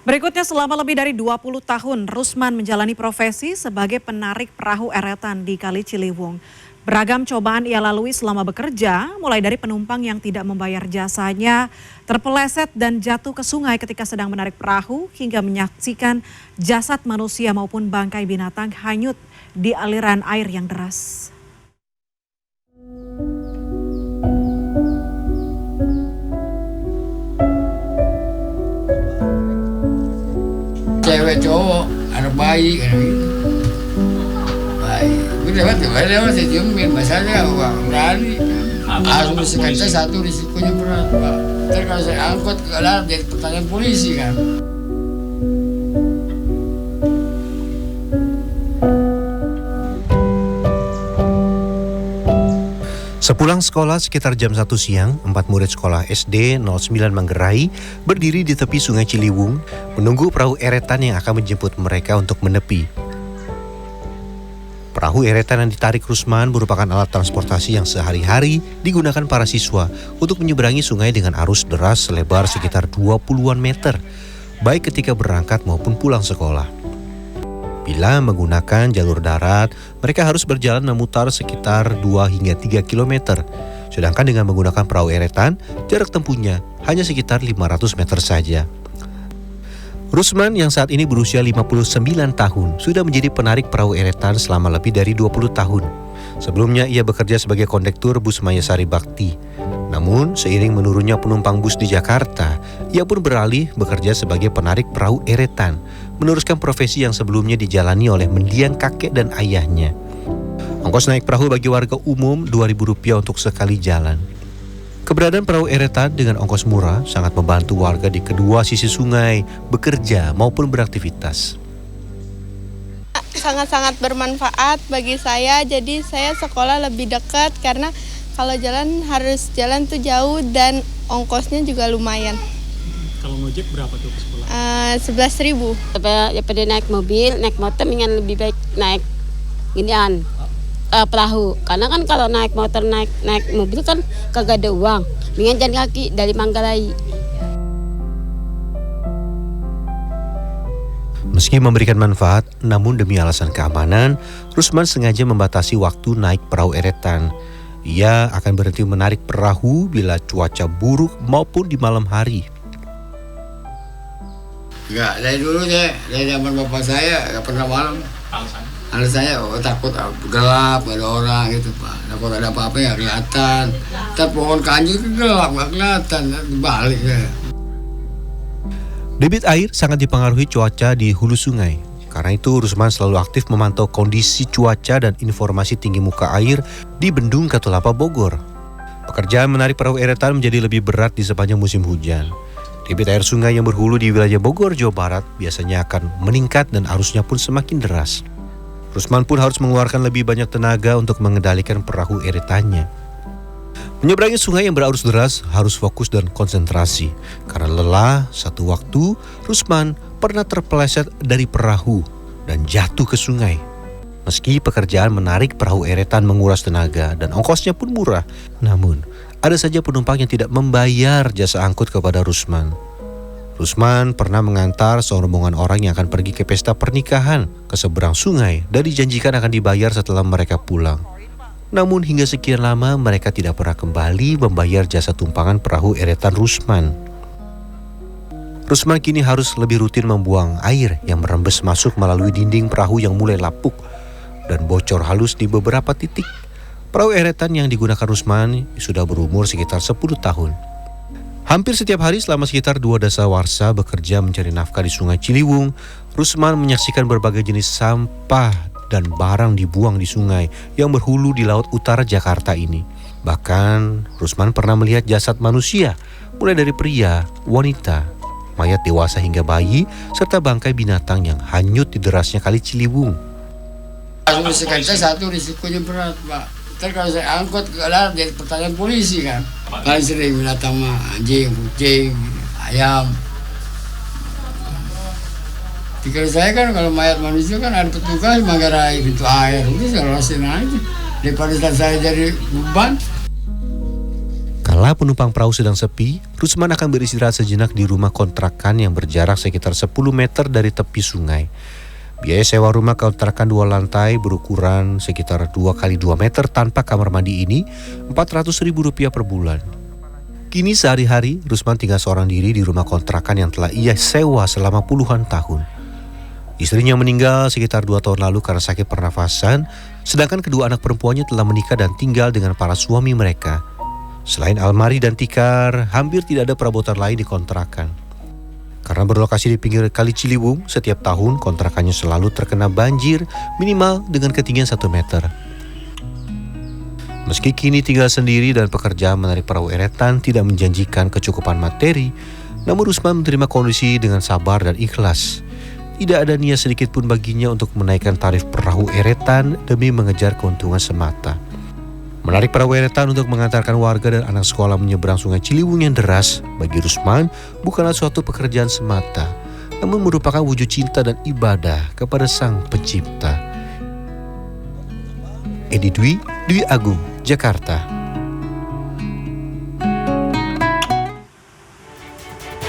Berikutnya, selama lebih dari 20 tahun, Rusman menjalani profesi sebagai penarik perahu eretan di Kali Ciliwung. Beragam cobaan ia lalui selama bekerja, mulai dari penumpang yang tidak membayar jasanya, terpeleset dan jatuh ke sungai ketika sedang menarik perahu, hingga menyaksikan jasad manusia maupun bangkai binatang hanyut di aliran air yang deras. Cewek cowok, ada bayi kan gitu. Bayi, gue lewat saya diemin, masalahnya wah berani. Harus kaca satu risikonya berat, Pak. Ntar kalau saya angkut ke darat jadi pertanyaan polisi kan. Sepulang sekolah sekitar jam 1 siang, 4 murid sekolah SD 09 Manggarai berdiri di tepi Sungai Ciliwung menunggu perahu eretan yang akan menjemput mereka untuk menepi. Perahu eretan yang ditarik Rusman merupakan alat transportasi yang sehari-hari digunakan para siswa untuk menyeberangi sungai dengan arus deras selebar sekitar 20-an meter, baik ketika berangkat maupun pulang sekolah. Bila menggunakan jalur darat, mereka harus berjalan memutar sekitar 2 hingga 3 km. Sedangkan dengan menggunakan perahu eretan, jarak tempuhnya hanya sekitar 500 meter saja. Rusman yang saat ini berusia 59 tahun sudah menjadi penarik perahu eretan selama lebih dari 20 tahun. Sebelumnya ia bekerja sebagai kondektur bus Mayasari Bakti. Namun seiring menurunnya penumpang bus di Jakarta, ia pun beralih bekerja sebagai penarik perahu eretan, meneruskan profesi yang sebelumnya dijalani oleh mendiang kakek dan ayahnya. Ongkos naik perahu bagi warga umum Rp2.000 untuk sekali jalan. Keberadaan perahu eretan dengan ongkos murah sangat membantu warga di kedua sisi sungai bekerja maupun beraktivitas. Sangat-sangat bermanfaat bagi saya, jadi saya sekolah lebih dekat karena kalau harus jalan tuh jauh dan ongkosnya juga lumayan. Kalau ngojek berapa tuh ke sekolah? 11.000. Daripada naik mobil, naik motor mendingan lebih baik naik ginian perahu. Karena kan kalau naik motor, naik mobil kan kagak ada uang. Mendingan jalan kaki dari Manggarai. Meski memberikan manfaat, namun demi alasan keamanan, Rusman sengaja membatasi waktu naik perahu eretan. Ia akan berhenti menarik perahu bila cuaca buruk maupun di malam hari. Enggak, dari dulu dari zaman bapak saya nggak pernah malam. Alasannya takut gelap, gak ada orang gitu Pak. Takut ada apa-apa ya kelihatan. Ntar pohon kanji gelap, nggak kelihatan, dibalik ya. Debit air sangat dipengaruhi cuaca di hulu sungai. Karena itu Rusman selalu aktif memantau kondisi cuaca dan informasi tinggi muka air di Bendung Katulampa Bogor. Pekerjaan menarik perahu eretan menjadi lebih berat di sepanjang musim hujan. Debit air sungai yang berhulu di wilayah Bogor, Jawa Barat biasanya akan meningkat dan arusnya pun semakin deras. Rusman pun harus mengeluarkan lebih banyak tenaga untuk mengendalikan perahu eretannya. Menyeberangi sungai yang berarus deras harus fokus dan konsentrasi. Karena lelah, satu waktu Rusman pernah terpeleset dari perahu dan jatuh ke sungai. Meski pekerjaan menarik perahu eretan menguras tenaga dan ongkosnya pun murah, namun ada saja penumpang yang tidak membayar jasa angkut kepada Rusman. Rusman pernah mengantar serombongan orang yang akan pergi ke pesta pernikahan ke seberang sungai dan dijanjikan akan dibayar setelah mereka pulang. Namun hingga sekian lama mereka tidak pernah kembali membayar jasa tumpangan perahu eretan Rusman. Rusman kini harus lebih rutin membuang air yang merembes masuk melalui dinding perahu yang mulai lapuk dan bocor halus di beberapa titik. Perahu eretan yang digunakan Rusman sudah berumur sekitar 10 tahun. Hampir setiap hari selama sekitar 2 dasawarsa bekerja mencari nafkah di Sungai Ciliwung, Rusman menyaksikan berbagai jenis sampah dan barang dibuang di sungai yang berhulu di laut utara Jakarta ini. Bahkan Rusman pernah melihat jasad manusia, mulai dari pria, wanita, mayat dewasa hingga bayi, serta bangkai binatang yang hanyut di derasnya Kali Ciliwung. Harus kaca satu risikonya berat Pak. Ntar kalau saya angkut ke darat jadi pertanyaan polisi kan. Paling sering binatang mah anjing, kucing, ayam. Pikir saya kan kalau mayat manusia kan ada petugas Manggarai pintu air, udah saya lepasin aja daripada saya jadi beban. Kala penumpang perahu sedang sepi, Rusman akan beristirahat sejenak di rumah kontrakan yang berjarak sekitar 10 meter dari tepi sungai. Biaya sewa rumah kontrakan 2 lantai berukuran sekitar 2 kali 2 meter tanpa kamar mandi ini Rp400.000 per bulan. Kini sehari-hari Rusman tinggal seorang diri di rumah kontrakan yang telah ia sewa selama puluhan tahun. Istrinya meninggal sekitar 2 tahun lalu karena sakit pernafasan, sedangkan kedua anak perempuannya telah menikah dan tinggal dengan para suami mereka. Selain almari dan tikar, hampir tidak ada perabotan lain di kontrakan. Karena berlokasi di pinggir Kali Ciliwung, setiap tahun kontrakannya selalu terkena banjir minimal dengan ketinggian 1 meter. Meski kini tinggal sendiri dan pekerjaan menarik perahu eretan tidak menjanjikan kecukupan materi, namun Rusman menerima kondisi dengan sabar dan ikhlas. Tidak ada niat sedikit pun baginya untuk menaikkan tarif perahu eretan demi mengejar keuntungan semata. Menarik perahu eretan untuk mengantarkan warga dan anak sekolah menyeberang sungai Ciliwung yang deras bagi Rusman bukanlah suatu pekerjaan semata, namun merupakan wujud cinta dan ibadah kepada Sang Pencipta. Edi Dwi Agung, Jakarta.